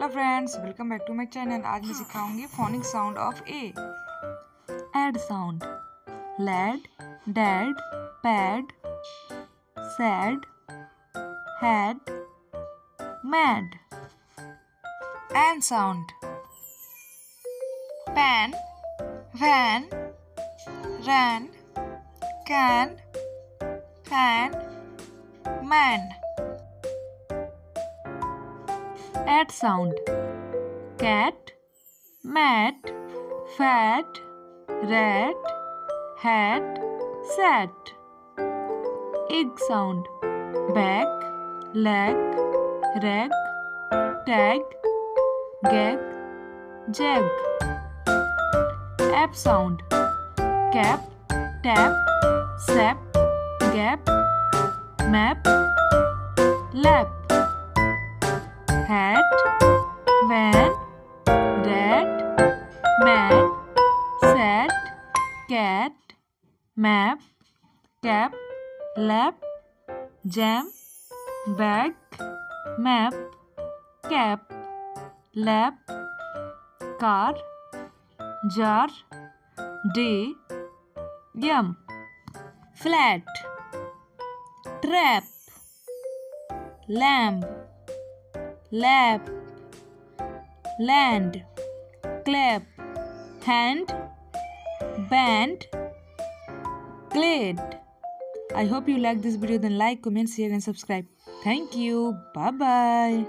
Hello friends, welcome back to my channel. आज मैं सिखाऊंगी phonic sound of A. Ad sound, lad, dad, pad, sad, had, mad. An sound, pan, van, ran, can, fan, man. At sound, cat, mat, fat, rat, hat, sat. Egg sound, bag, leg, rag, tag, gag, jag. App sound, cap, tap, sap, gap, map, lap. Hat, van, rat, man, sat, cat, map, cap, lap, jam, bag, map, cap, lap, car, jar, day, yum. Flat, trap, lamb, lap, land, clap, hand, band, glade. I hope you like this video. Then like, comment, share and subscribe. Thank you. Bye bye.